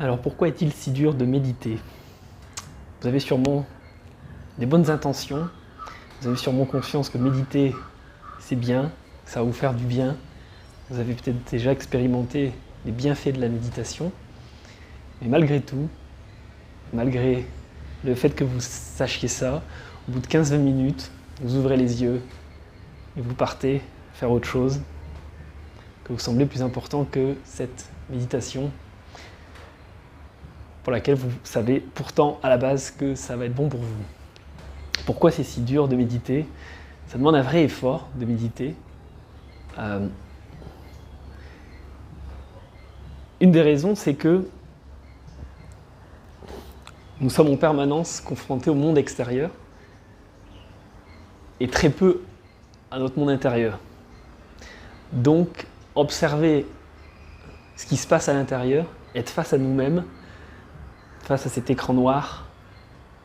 Alors pourquoi est-il si dur de méditer? Vous avez sûrement des bonnes intentions, vous avez sûrement conscience que méditer c'est bien, que ça va vous faire du bien, vous avez peut-être déjà expérimenté les bienfaits de la méditation, mais malgré tout, malgré le fait que vous sachiez ça, au bout de 15-20 minutes, vous ouvrez les yeux et vous partez faire autre chose que vous semblez plus important que cette méditation pour laquelle vous savez pourtant à la base que ça va être bon pour vous. Pourquoi c'est si dur de méditer? Ça demande un vrai effort de méditer. Une des raisons, c'est que nous sommes en permanence confrontés au monde extérieur et très peu à notre monde intérieur. Donc, observer ce qui se passe à l'intérieur, être face à nous-mêmes, face à cet écran noir,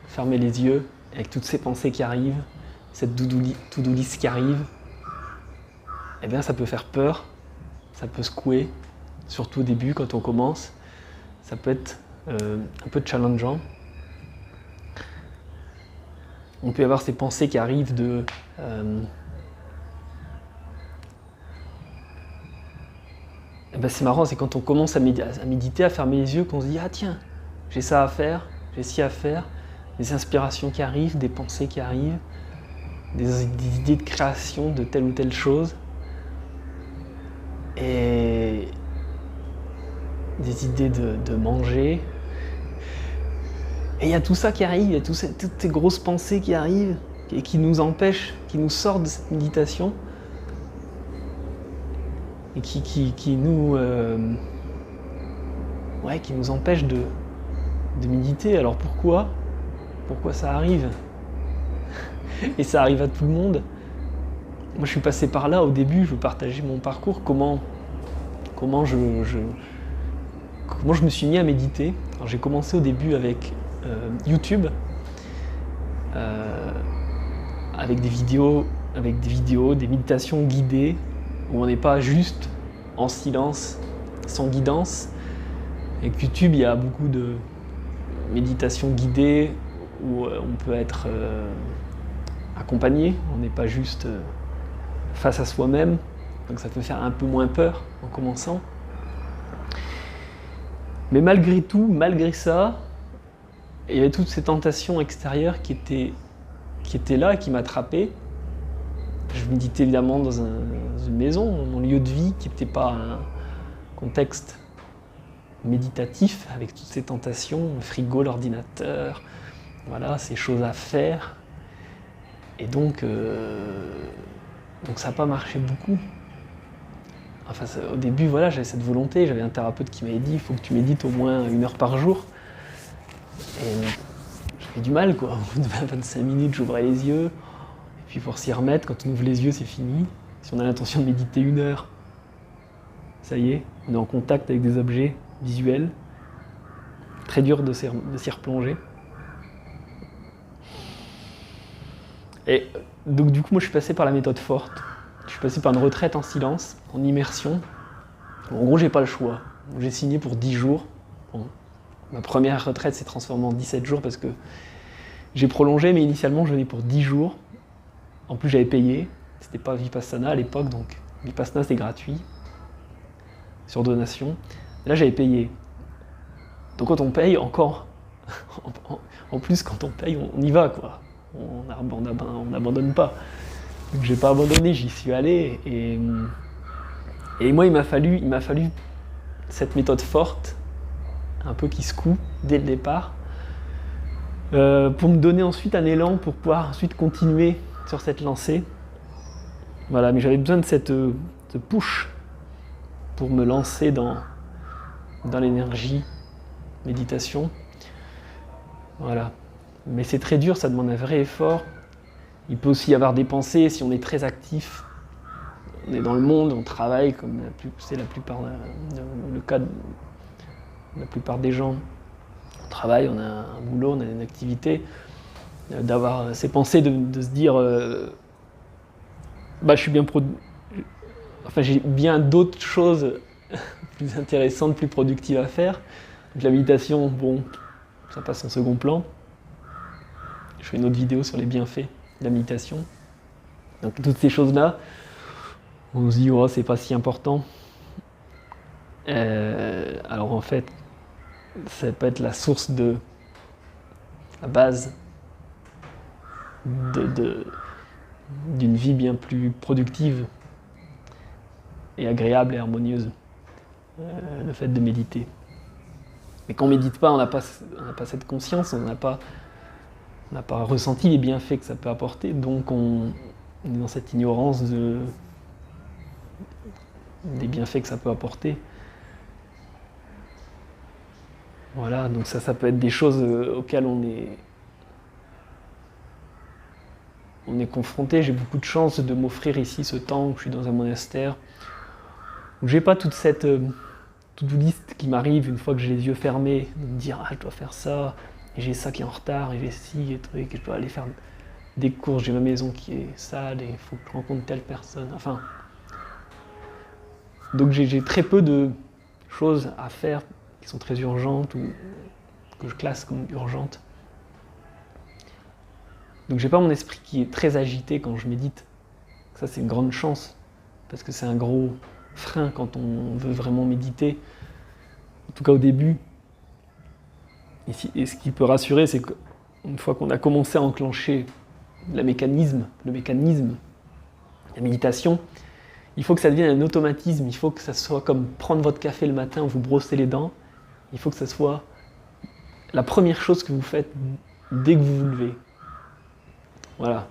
fermer les yeux avec toutes ces pensées qui arrivent, cette to-do list qui arrive, eh bien ça peut faire peur, ça peut secouer, surtout au début quand on commence, ça peut être un peu challengeant. On peut avoir ces pensées qui arrivent de c'est marrant, c'est quand on commence à méditer, à fermer les yeux, qu'on se dit « Ah tiens, j'ai ça à faire, j'ai ci à faire », des inspirations qui arrivent, des pensées qui arrivent, des idées de création de telle ou telle chose, et des idées de manger. Et il y a tout ça qui arrive, il y a toutes ces grosses pensées qui arrivent et qui nous empêchent, qui nous sortent de cette méditation et qui nous empêchent de méditer. Alors pourquoi ça arrive? Et ça arrive à tout le monde. Moi je suis passé par là au début, je veux partager mon parcours, comment je me suis mis à méditer. Alors, j'ai commencé au début avec YouTube, avec des vidéos, des méditations guidées, où on n'est pas juste en silence, sans guidance. Avec YouTube, il y a beaucoup de méditations guidées, où on peut être accompagné, on n'est pas juste face à soi-même, donc ça peut faire un peu moins peur en commençant. Mais malgré tout, malgré ça, il y avait toutes ces tentations extérieures qui étaient là et qui m'attrapaient. Je méditais évidemment dans une maison, mon lieu de vie, qui n'était pas un contexte méditatif, avec toutes ces tentations, le frigo, l'ordinateur, voilà, ces choses à faire. Et donc ça n'a pas marché beaucoup. Enfin, au début, voilà, j'avais cette volonté, j'avais un thérapeute qui m'avait dit « il faut que tu médites au moins 1 heure par jour ». Et j'avais du mal, quoi. Au bout de 25 minutes, j'ouvrais les yeux. Et puis pour s'y remettre, quand on ouvre les yeux, c'est fini. Si on a l'intention de méditer 1 heure, ça y est, on est en contact avec des objets visuels. Très dur de s'y replonger. Et donc du coup, moi je suis passé par la méthode forte. Je suis passé par une retraite en silence, en immersion. En gros, j'ai pas le choix. J'ai signé pour 10 jours. Bon, ma première retraite s'est transformée en 17 jours parce que j'ai prolongé, mais initialement je venais pour 10 jours. En plus, j'avais payé. C'était pas Vipassana à l'époque, donc Vipassana c'était gratuit, sur donation. Et là, j'avais payé. Donc quand on paye, encore, en plus, quand on paye, on y va, quoi. On n'abandonne pas. Donc j'ai pas abandonné, j'y suis allé. Et moi, il m'a fallu cette méthode forte, un peu qui secoue dès le départ, pour me donner ensuite un élan pour pouvoir ensuite continuer sur cette lancée. Voilà, mais j'avais besoin de cette push pour me lancer dans l'énergie, méditation. Voilà. Mais c'est très dur, ça demande un vrai effort. Il peut aussi y avoir des pensées, si on est très actif, on est dans le monde, on travaille, comme c'est le cas de la plupart des gens. On travaille, on a un boulot, on a une activité. D'avoir ces pensées, de se dire je suis bien j'ai bien d'autres choses plus intéressantes, plus productives à faire. Donc la méditation, bon, ça passe en second plan. Je fais une autre vidéo sur les bienfaits de la méditation. Donc toutes ces choses-là, on se dit, oh, c'est pas si important. Alors en fait, ça peut être la source de la base d'une vie bien plus productive et agréable et harmonieuse, le fait de méditer. Mais quand on ne médite pas, on n'a pas cette conscience, on n'a pas ressenti les bienfaits que ça peut apporter, donc on est dans cette ignorance des bienfaits que ça peut apporter. Voilà, donc ça peut être des choses auxquelles on est confronté. J'ai beaucoup de chance de m'offrir ici ce temps où je suis dans un monastère, où j'ai pas toute cette to-do list qui m'arrive une fois que j'ai les yeux fermés, de me dire, ah, je dois faire ça, et j'ai ça qui est en retard, et j'ai ci, et truc, et je dois aller faire des courses, j'ai ma maison qui est sale, et il faut que je rencontre telle personne, enfin. Donc j'ai très peu de choses à faire qui sont très urgentes, ou que je classe comme urgentes. Donc j'ai pas mon esprit qui est très agité quand je médite. Ça, c'est une grande chance, parce que c'est un gros frein quand on veut vraiment méditer, en tout cas au début. Et ce qui peut rassurer, c'est qu'une fois qu'on a commencé à enclencher le mécanisme, la méditation, il faut que ça devienne un automatisme, il faut que ça soit comme prendre votre café le matin où vous brossez les dents, il faut que ça soit la première chose que vous faites dès que vous vous levez. Voilà.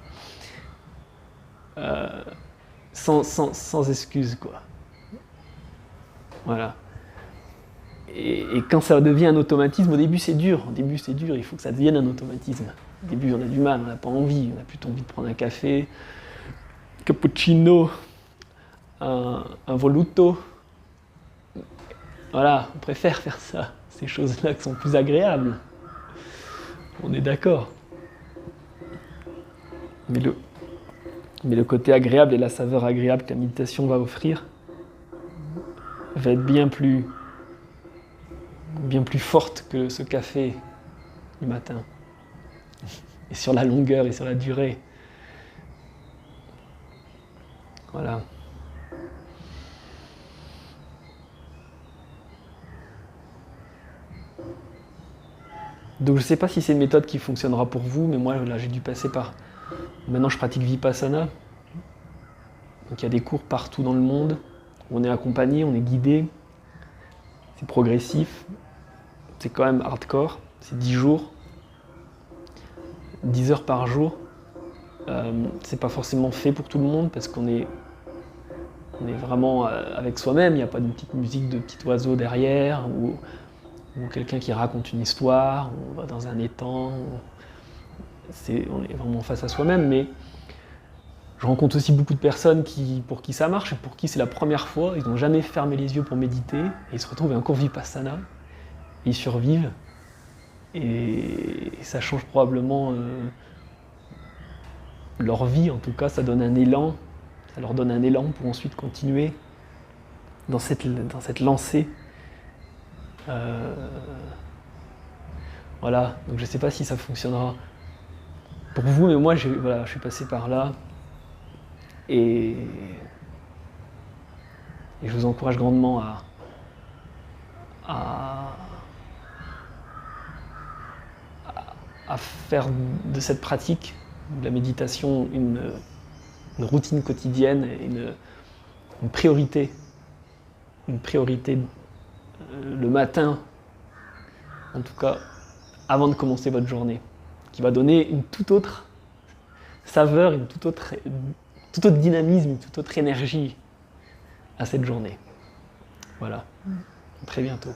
Sans excuse, quoi. Voilà. Et quand ça devient un automatisme, au début c'est dur, il faut que ça devienne un automatisme. Au début on a du mal, on n'a pas envie, on n'a plutôt envie de prendre un café, cappuccino, un voluto. Voilà, on préfère faire ça, ces choses-là qui sont plus agréables. On est d'accord. Mais le côté agréable et la saveur agréable que la méditation va offrir va être bien plus forte que ce café du matin. Et sur la longueur et sur la durée. Voilà. Donc je ne sais pas si c'est une méthode qui fonctionnera pour vous, mais moi là j'ai dû passer par... Maintenant je pratique Vipassana. Donc il y a des cours partout dans le monde. On est accompagné, on est guidé. C'est progressif. C'est quand même hardcore. C'est 10 jours. 10 heures par jour. C'est pas forcément fait pour tout le monde parce qu'on est vraiment avec soi-même. Il n'y a pas de petite musique de petit oiseau derrière ou quelqu'un qui raconte une histoire. On va dans un étang. On est vraiment face à soi-même, mais je rencontre aussi beaucoup de personnes pour qui ça marche, pour qui c'est la première fois, ils n'ont jamais fermé les yeux pour méditer, et ils se retrouvent à un cours Vipassana, et ils survivent, et ça change probablement leur vie, en tout cas ça donne un élan, ça leur donne un élan pour ensuite continuer dans cette lancée. Voilà, donc je ne sais pas si ça fonctionnera pour vous, mais moi je suis passé par là. Et je vous encourage grandement à faire de cette pratique, de la méditation, une routine quotidienne, une priorité. Une priorité le matin, en tout cas, avant de commencer votre journée, qui va donner une toute autre saveur, une tout autre dynamisme, une toute autre énergie à cette journée. Voilà. À très bientôt.